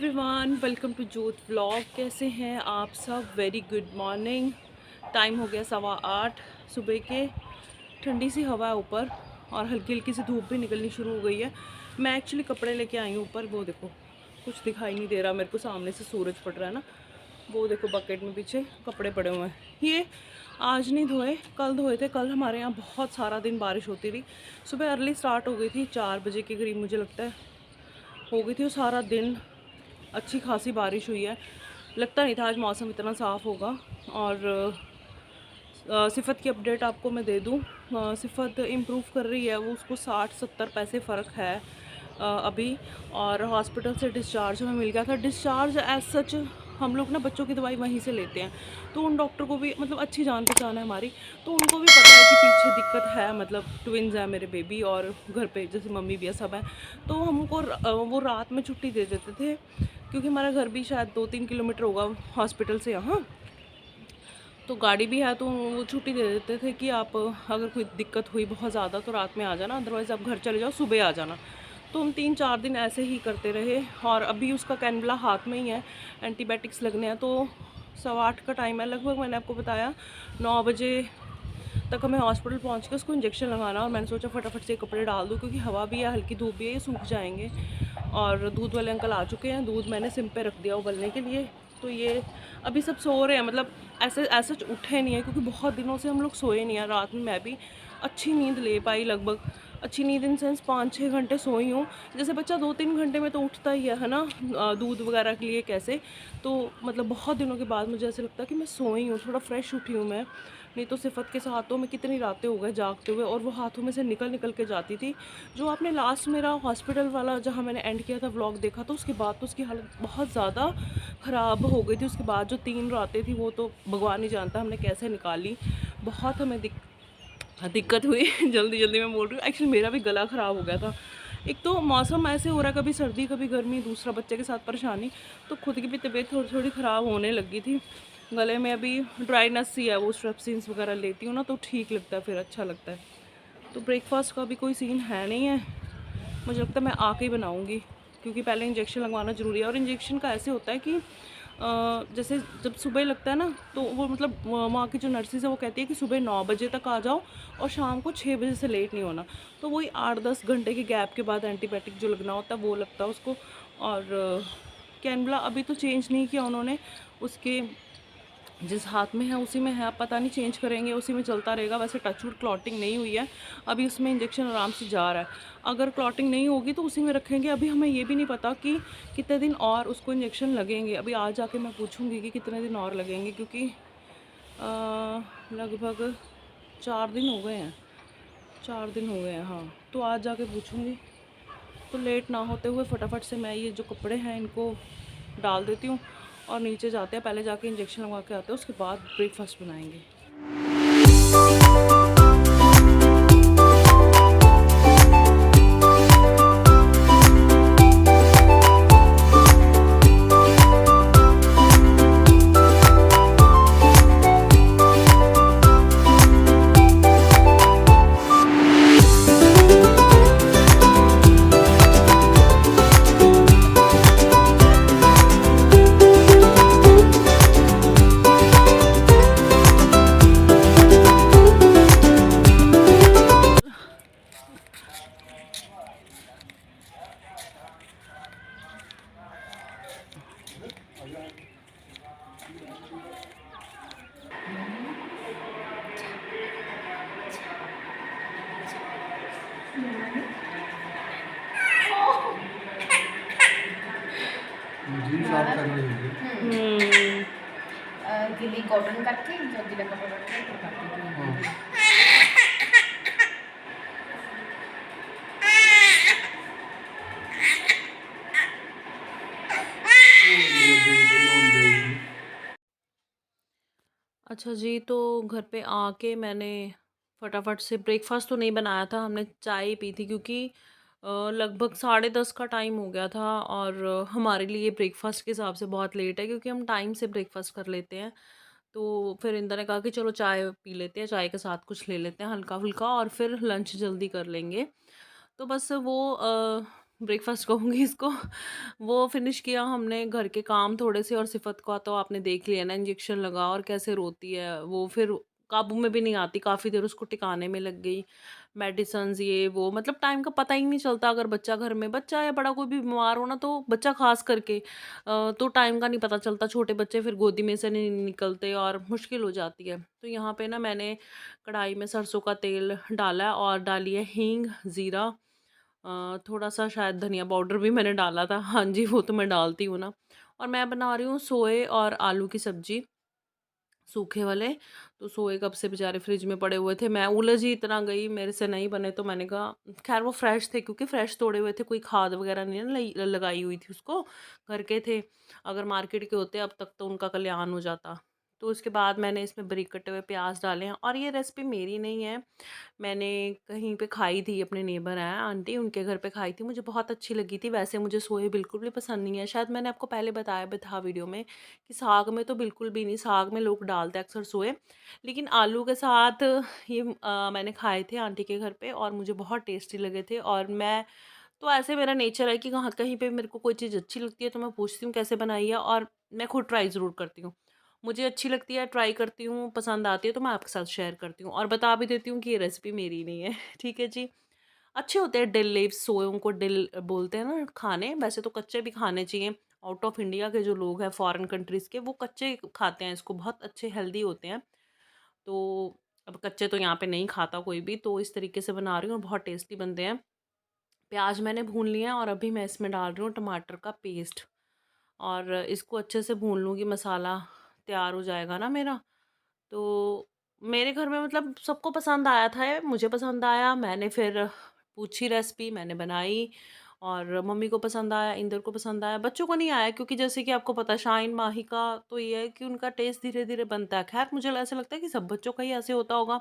Everyone, welcome to जोत vlog. कैसे हैं आप सब? Very good morning. टाइम हो गया 8:15 सुबह के। ठंडी सी हवा है ऊपर और हल्की हल्की सी धूप भी निकलनी शुरू हो गई है। मैं एक्चुअली कपड़े लेके आई हूँ ऊपर। वो देखो, कुछ दिखाई नहीं दे रहा मेरे को, सामने से सूरज पड़ रहा है ना। वो देखो बकेट में पीछे कपड़े पड़े हुए हैं। ये आज नहीं धोए, कल धोए थे। कल हमारे यहाँ बहुत सारा दिन बारिश होती रही। सुबह अर्ली स्टार्ट हो गई थी, 4 बजे के करीब मुझे लगता है हो गई थी। वो सारा दिन अच्छी खासी बारिश हुई है। लगता नहीं था आज मौसम इतना साफ़ होगा। और सिफ़त की अपडेट आपको मैं दे दूँ। सिफ़त इम्प्रूव कर रही है, वो उसको 60-70 पैसे फ़र्क है अभी। और हॉस्पिटल से डिस्चार्ज हमें मिल गया था। डिस्चार्ज एज सच हम लोग ना बच्चों की दवाई वहीं से लेते हैं, तो उन डॉक्टर को भी मतलब अच्छी जान पहचान है हमारी, तो उनको भी पता है कि पीछे दिक्कत है। मतलब ट्विन्स हैं मेरे बेबी, और घर पे जैसे मम्मी भी है, सब है। तो हमको वो रात में छुट्टी दे देते थे, क्योंकि हमारा घर भी शायद 2-3 किलोमीटर होगा हॉस्पिटल से यहाँ, तो गाड़ी भी है। तो वो छुट्टी दे देते थे कि आप अगर कोई दिक्कत हुई बहुत ज़्यादा तो रात में आ जाना, अदरवाइज़ आप घर चले जाओ, सुबह आ जाना। तो हम 3-4 दिन ऐसे ही करते रहे। और अभी उसका कैनवला हाथ में ही है, एंटीबायोटिक्स लगने हैं। तो 8:15 का टाइम है लगभग। मैंने आपको बताया 9 बजे तक हमें हॉस्पिटल पहुंच के उसको इंजेक्शन लगाना। और मैंने सोचा फटाफट से कपड़े डाल दूँ, क्योंकि हवा भी है, हल्की धूप भी है, ये सूख जाएंगे। और दूध वाले अंकल आ चुके हैं, दूध मैंने सिम पे रख दिया उबलने के लिए। तो ये अभी सब सो रहे हैं, मतलब ऐसे ऐसे उठे नहीं है, क्योंकि बहुत दिनों से हम लोग सोए नहीं हैं। रात में मैं भी अच्छी नींद ले पाई, लगभग अच्छी नींद इन सेंस 5-6 घंटे सोई हूँ। जैसे बच्चा 2-3 घंटे में तो उठता ही है ना, दूध वगैरह के लिए कैसे। तो मतलब बहुत दिनों के बाद मुझे ऐसे लगता है कि मैं सोई हूँ, थोड़ा फ्रेश उठी हूँ मैं। नहीं तो सिफ़त के साथ तो मैं कितनी रातें हो गए जागते हुए, और वो हाथों में से निकल निकल के जाती थी। जो आपने लास्ट मेरा हॉस्पिटल वाला जहाँ मैंने एंड किया था व्लॉग देखा, तो उसके बाद तो उसकी हालत बहुत ज़्यादा ख़राब हो गई थी। उसके बाद जो 3 रातें थी, वो तो भगवान ही जानता हमने कैसे निकाली। बहुत हमें दिक्कत हुई जल्दी जल्दी मैं बोल रही हूँ। एक्चुअली मेरा भी गला ख़राब हो गया था। एक तो मौसम ऐसे हो रहा है, कभी सर्दी कभी गर्मी, दूसरा बच्चे के साथ परेशानी, तो खुद की भी तबीयत थोड़ी थोड़ी ख़राब होने लगी थी। गले में अभी ड्राइनेस सी है, वो स्ट्रेप्सिन्स वगैरह लेती हूँ ना, तो ठीक लगता है, फिर अच्छा लगता है। तो ब्रेकफास्ट का भी कोई सीन है नहीं है, मुझे लगता है मैं आके ही बनाऊँगी, क्योंकि पहले इंजेक्शन लगवाना ज़रूरी है। और इंजेक्शन का ऐसे होता है कि जैसे जब सुबह लगता है ना, तो वो मतलब वहाँ की जो नर्सिस है वो कहती है कि सुबह 9 बजे तक आ जाओ, और शाम को 6 बजे से लेट नहीं होना। तो वही 8-10 घंटे के गैप के बाद एंटीबायोटिक जो लगना होता है वो लगता है उसको। और कैनवला अभी तो चेंज नहीं किया उन्होंने, उसके जिस हाथ में है उसी में है, अब पता नहीं चेंज करेंगे, उसी में चलता रहेगा। वैसे टचवुड क्लॉटिंग नहीं हुई है, अभी उसमें इंजेक्शन आराम से जा रहा है। अगर क्लॉटिंग नहीं होगी तो उसी में रखेंगे। अभी हमें ये भी नहीं पता कि कितने दिन और उसको इंजेक्शन लगेंगे। अभी आज जाके मैं पूछूंगी कि कितने दिन और लगेंगे, क्योंकि लगभग 4 दिन हो गए हैं, 4 दिन हो गए हैं, हाँ। तो आज जाके पूछूंगी। तो लेट ना होते हुए फटाफट से मैं ये जो कपड़े हैं इनको डाल देती हूँ, और नीचे जाते हैं, पहले जाके इंजेक्शन लगवा के आते हैं, उसके बाद ब्रेकफास्ट बनाएंगे। जीन्स साफ कर रही होगी। गिली कॉटन करके जो गीला कपड़ा रहता है वो काटती हूँ। अच्छा जी, तो घर पे आके मैंने फटाफट से ब्रेकफास्ट तो नहीं बनाया था, हमने चाय पी थी, क्योंकि लगभग 10:30 का टाइम हो गया था। और हमारे लिए ब्रेकफास्ट के हिसाब से बहुत लेट है, क्योंकि हम टाइम से ब्रेकफास्ट कर लेते हैं। तो फिर इंदा ने कहा कि चलो चाय पी लेते हैं, चाय के साथ कुछ ले लेते हैं हल्का फुल्का, और फिर लंच जल्दी कर लेंगे। तो बस वो ब्रेकफास्ट कहूँगी इसको। वो फिनिश किया हमने घर के काम थोड़े से, और सिफत का तो आपने देख लिया ना, इंजेक्शन लगा और कैसे रोती है वो, फिर काबू में भी नहीं आती, काफ़ी देर उसको टिकाने में लग गई, मेडिसन्स ये वो, मतलब टाइम का पता ही नहीं चलता। अगर बच्चा घर में, बच्चा या बड़ा कोई भी बीमार हो ना, तो बच्चा खास करके तो टाइम का नहीं पता चलता। छोटे बच्चे फिर गोदी में से नहीं निकलते और मुश्किल हो जाती है। तो यहाँ पे ना मैंने कढ़ाई में सरसों का तेल डाला है और डाली है हींग, ज़ीरा, थोड़ा-सा शायद धनिया पाउडर भी मैंने डाला था। हाँ जी, वो तो मैं डालती हूँ ना। और मैं बना रही हूँ सोए और आलू की सब्ज़ी, सूखे वाले। तो सोए कब से बेचारे फ्रिज में पड़े हुए थे, मैं उलझ ही इतना गई, मेरे से नहीं बने, तो मैंने कहा ख़ैर वो फ्रेश थे, क्योंकि फ्रेश तोड़े हुए थे, कोई खाद वग़ैरह नहीं ना लगाई हुई थी उसको, घर के थे। अगर मार्केट के होते अब तक तो उनका कल्याण हो जाता। तो उसके बाद मैंने इसमें बारीक कटे हुए प्याज़ डाले हैं, और ये रेसिपी मेरी नहीं है, मैंने कहीं पे खाई थी, अपने नेबर हैं आंटी, उनके घर पे खाई थी, मुझे बहुत अच्छी लगी थी। वैसे मुझे सोए बिल्कुल भी पसंद नहीं है, शायद मैंने आपको पहले बताया भी था वीडियो में कि साग में तो बिल्कुल भी नहीं, साग में लोग डालते हैं अक्सर सोए, लेकिन आलू के साथ ये मैंने खाए थे आंटी के घर पे, और मुझे बहुत टेस्टी लगे थे। और मैं तो ऐसे मेरा नेचर है कि कहाँ कहीं पे मेरे को कोई चीज़ अच्छी लगती है तो मैं पूछती हूँ कैसे बनाई है, और मैं खुद ट्राई ज़रूर करती हूँ। मुझे अच्छी लगती है, ट्राई करती हूँ, पसंद आती है तो मैं आपके साथ शेयर करती हूँ, और बता भी देती हूँ कि ये रेसिपी मेरी नहीं है। ठीक है जी। अच्छे होते हैं डिल लीव्स, सोयों को डिल बोलते हैं ना खाने, वैसे तो कच्चे भी खाने चाहिए। आउट ऑफ इंडिया के जो लोग हैं, फॉरेन कंट्रीज़ के, वो कच्चे खाते हैं इसको, बहुत अच्छे हेल्दी होते हैं। तो अब कच्चे तो यहाँ पे नहीं खाता कोई भी, तो इस तरीके से बना रही हूँ और बहुत टेस्टी बनते हैं। प्याज मैंने भून लिया, और अभी मैं इसमें डाल रही हूँ टमाटर का पेस्ट, और इसको अच्छे से भून लूँगी, मसाला तैयार हो जाएगा ना मेरा। तो मेरे घर में मतलब सबको पसंद आया था ये, मुझे पसंद आया, मैंने फिर पूछी रेसिपी, मैंने बनाई, और मम्मी को पसंद आया, इंदर को पसंद आया, बच्चों को नहीं आया, क्योंकि जैसे कि आपको पता है शाहीन माही का तो ये है कि उनका टेस्ट धीरे-धीरे बनता है। ख़ैर मुझे ऐसा लगता है कि सब बच्चों का ही ऐसे होता होगा।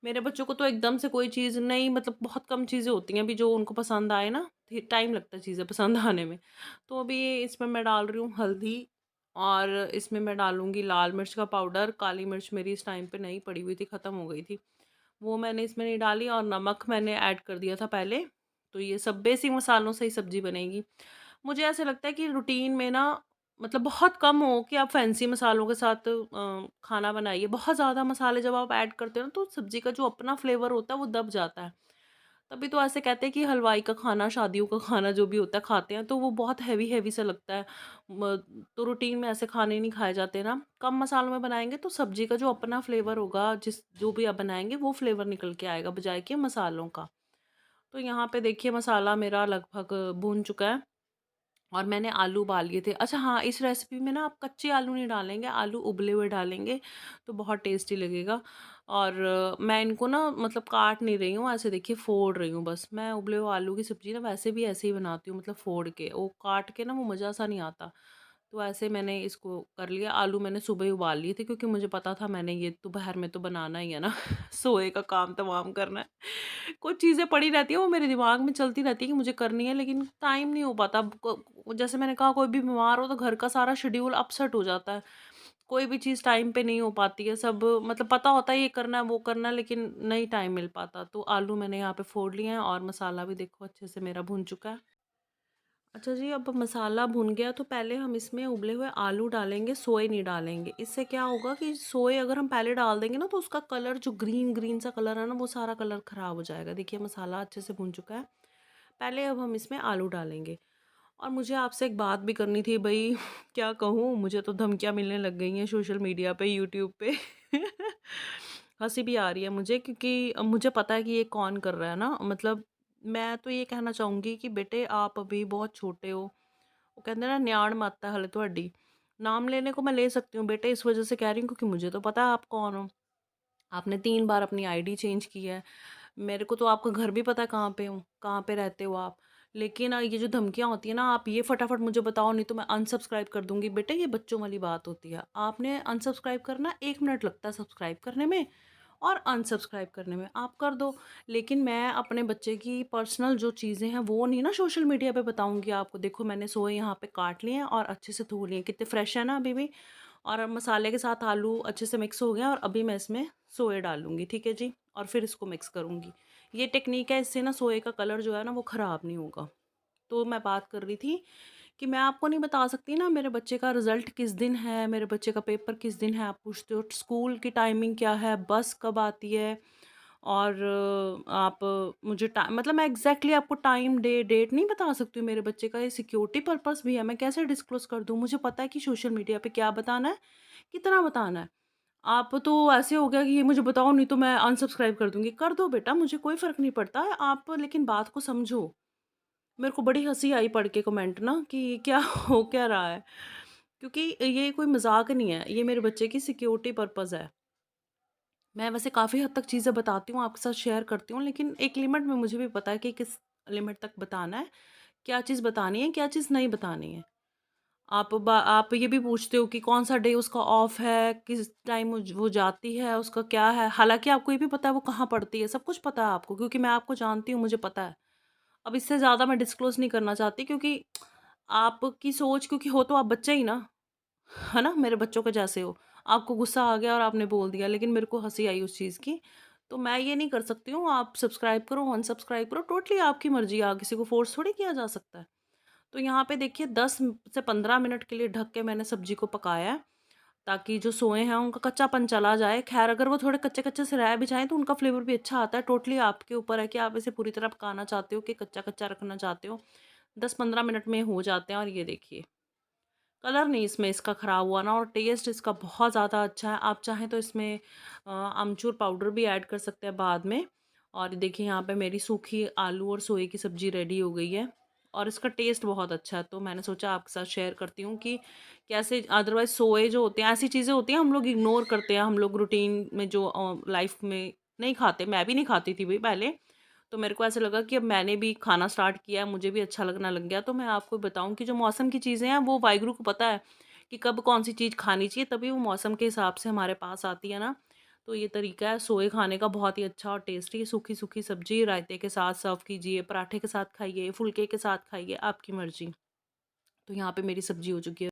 मेरे बच्चों को तो एकदम से कोई चीज़ नहीं, मतलब बहुत कम चीज़ें होती हैं अभी जो उनको पसंद आए ना, टाइम लगता है चीज़ें पसंद आने में। तो अभी इसमें मैं डाल रही हूँ हल्दी, और इसमें मैं डालूँगी लाल मिर्च का पाउडर, काली मिर्च मेरी इस टाइम पे नहीं पड़ी हुई थी, ख़त्म हो गई थी। वो मैंने इसमें नहीं डाली, और नमक मैंने ऐड कर दिया था पहले। तो ये सब बेसिक मसालों से ही सब्ज़ी बनेगी। मुझे ऐसा लगता है कि रूटीन में ना, मतलब बहुत कम हो कि आप फैंसी मसालों के साथ खाना बनाइए। बहुत ज़्यादा मसाले जब आप ऐड करते हो ना, तो सब्ज़ी का जो अपना फ्लेवर होता है वो दब जाता है। तभी तो ऐसे कहते हैं कि हलवाई का खाना, शादियों का खाना जो भी होता है खाते हैं तो वो बहुत हैवी-हैवी सा लगता है। म तो रूटीन में ऐसे खाने नहीं खाए जाते ना। कम मसालों में बनाएँगे तो सब्ज़ी का जो अपना फ्लेवर होगा, जो भी आप बनाएँगे वो फ्लेवर निकल के आएगा, बजाए कि मसालों का। तो यहाँ पे देखिए मसाला मेरा लगभग भून चुका है, और मैंने आलू उबाल लिए थे। अच्छा हाँ, इस रेसिपी में ना आप कच्चे आलू नहीं डालेंगे, आलू उबले हुए डालेंगे, तो बहुत टेस्टी लगेगा। और मैं इनको ना मतलब काट नहीं रही हूँ, ऐसे देखिए फोड़ रही हूँ बस। मैं उबले हुए आलू की सब्ज़ी ना वैसे भी ऐसे ही बनाती हूँ, मतलब फोड़ के। वो काट के ना वो मज़ा सा नहीं आता। तो ऐसे मैंने इसको कर लिया। आलू मैंने सुबह ही उबाल लिए थे, क्योंकि मुझे पता था मैंने ये दोपहर में तो बनाना ही है ना। सोए का काम तमाम करना है। कुछ चीज़ें पड़ी रहती हैं, वो मेरे दिमाग में चलती रहती है कि मुझे करनी है, लेकिन टाइम नहीं हो पाता। अब जैसे मैंने कहा, कोई भी बीमार हो तो घर का सारा शेड्यूल अपसेट हो जाता है। कोई भी चीज़ टाइम पे नहीं हो पाती है। सब मतलब पता होता है ये करना है, वो करना है, लेकिन नहीं टाइम मिल पाता। तो आलू मैंने यहाँ पे फोड़ लिए हैं, और मसाला भी देखो अच्छे से मेरा भुन चुका है। अच्छा जी, अब मसाला भुन गया तो पहले हम इसमें उबले हुए आलू डालेंगे, सोए नहीं डालेंगे। इससे क्या होगा कि सोए अगर हम पहले डाल देंगे ना, तो उसका कलर जो ग्रीन ग्रीन सा कलर है ना, वो सारा कलर ख़राब हो जाएगा। देखिए मसाला अच्छे से भुन चुका है। पहले अब हम इसमें आलू डालेंगे। और मुझे आपसे एक बात भी करनी थी भई, क्या कहूँ, मुझे तो धमकियाँ मिलने लग गई हैं सोशल मीडिया पे, यूट्यूब पे। हँसी भी आ रही है मुझे, क्योंकि मुझे पता है कि ये कौन कर रहा है ना, मतलब मैं तो ये कहना चाहूँगी कि बेटे आप अभी बहुत छोटे हो। वो कहते हैं ना, न्याण मत है हले ਤੁਹਾਡੀ। नाम लेने को मैं ले सकती हूँ बेटे, इस वजह से कह रही हूँ क्योंकि मुझे तो पता है आप कौन हो। आपने 3 बार अपनी आईडी चेंज की है। मेरे को तो आपका घर भी पता है कहाँ पे हूँ, कहाँ पे रहते हो आप। लेकिन ये जो धमकियाँ होती हैं ना, आप ये फटाफट मुझे बताओ, नहीं तो मैं अनसब्सक्राइब कर दूँगी। बेटे ये बच्चों वाली बात होती है। आपने अनसब्सक्राइब करना 1 मिनट लगता है सब्सक्राइब करने में, और अनसब्सक्राइब करने में, आप कर दो। लेकिन मैं अपने बच्चे की पर्सनल जो चीज़ें हैं वो नहीं ना सोशल मीडिया पे बताऊँगी आपको। देखो मैंने सोए यहाँ पे काट लिए हैं और अच्छे से धो लिए हैं, कितने फ्रेश हैं ना अभी भी। और अब मसाले के साथ आलू अच्छे से मिक्स हो गया, और अभी मैं इसमें सोए डालूँगी, ठीक है जी? और फिर इसको मिक्स करूँगी। ये टेक्नीक है, इससे ना सोए का कलर जो है ना वो ख़राब नहीं होगा। तो मैं बात कर रही थी कि मैं आपको नहीं बता सकती ना मेरे बच्चे का रिज़ल्ट किस दिन है, मेरे बच्चे का पेपर किस दिन है। आप पूछते हो स्कूल की टाइमिंग क्या है, बस कब आती है, और आप मुझे मतलब मैं एग्ज़ैक्टली आपको टाइम, डे, डेट नहीं बता सकती हूँ। मेरे बच्चे का ये सिक्योरिटी पर्पस भी है, मैं कैसे डिस्क्लोज़ कर दूँ? मुझे पता है कि सोशल मीडिया पे क्या बताना है, कितना बताना है। आप तो ऐसे हो गया कि ये मुझे बताओ, नहीं तो मैं अनसब्सक्राइब कर दूँगी। कर दो बेटा, मुझे कोई फ़र्क नहीं पड़ता है, आप लेकिन बात को समझो। मेरे को बड़ी हँसी आई पढ़ के कमेंट ना कि क्या हो क्या रहा है? क्योंकि ये कोई मज़ाक नहीं है, ये मेरे बच्चे की सिक्योरिटी पर्पज़ है। मैं वैसे काफ़ी हद तक चीज़ें बताती हूँ, आपके साथ शेयर करती हूँ, लेकिन एक लिमिट में मुझे भी पता है कि किस लिमिट तक बताना है, क्या चीज़ बतानी है, क्या चीज़ नहीं बतानी है। आप ये भी पूछते हो कि कौन-सा डे उसका ऑफ है, किस टाइम वो जाती है, उसका क्या है? हालाँकि आपको ये भी पता है वो कहाँ पढ़ती है, सब कुछ पता है आपको, क्योंकि मैं आपको जानती हूँ, मुझे पता है। अब इससे ज़्यादा मैं डिस्क्लोज़ नहीं करना चाहती, क्योंकि आपकी सोच, क्योंकि हो तो आप बच्चे ही ना, है ना? मेरे बच्चों के जैसे हो। आपको गुस्सा आ गया और आपने बोल दिया, लेकिन मेरे को हँसी आई उस चीज़ की। तो मैं ये नहीं कर सकती हूँ, आप सब्सक्राइब करो, अनसब्सक्राइब करो, टोटली आपकी मर्ज़ी है, किसी को फ़ोर्स थोड़ी किया जा सकता है। तो यहाँ पे देखिए 10 से 15 मिनट के लिए ढक के मैंने सब्ज़ी को पकाया है, ताकि जो सोए हैं उनका कच्चापन चला जाए। ख़ैर अगर वो थोड़े कच्चे-कच्चे से रह भी जाएँ तो उनका फ्लेवर भी अच्छा आता है। टोटली आपके ऊपर है कि आप इसे पूरी तरह पकाना चाहते हो कि कच्चा-कच्चा रखना चाहते हो। 10-15 मिनट में हो जाते हैं, और ये देखिए कलर नहीं इसमें इसका ख़राब हुआ ना, और टेस्ट इसका बहुत ज़्यादा अच्छा है। आप चाहें तो इसमें अमचूर पाउडर भी ऐड कर सकते हैं बाद में। और देखिए यहाँ पे मेरी सूखी आलू और सोए की सब्ज़ी रेडी हो गई है, और इसका टेस्ट बहुत अच्छा है। तो मैंने सोचा आपके साथ शेयर करती हूँ कि कैसे, अदरवाइज़ सोए जो होते हैं, ऐसी चीज़ें होती हैं हम लोग इग्नोर करते हैं, हम लोग रूटीन में जो लाइफ़ में नहीं खाते। मैं भी नहीं खाती थी भई पहले। तो मेरे को ऐसा लगा कि अब मैंने भी खाना स्टार्ट किया है, मुझे भी अच्छा लगना लग गया। तो मैं आपको बताऊँ कि जो मौसम की चीज़ें हैं, वो वाहिगुरु को पता है कि कब कौन-सी चीज़ खानी चाहिए, तभी वो मौसम के हिसाब से हमारे पास आती है ना। तो ये तरीका है सोए खाने का, बहुत ही अच्छा और टेस्टी, सूखी-सूखी सब्ज़ी रायते के साथ सर्व कीजिए, पराठे के साथ खाइए, फुल्के के साथ खाइए, आपकी मर्ज़ी। तो यहाँ पे मेरी सब्ज़ी हो चुकी है।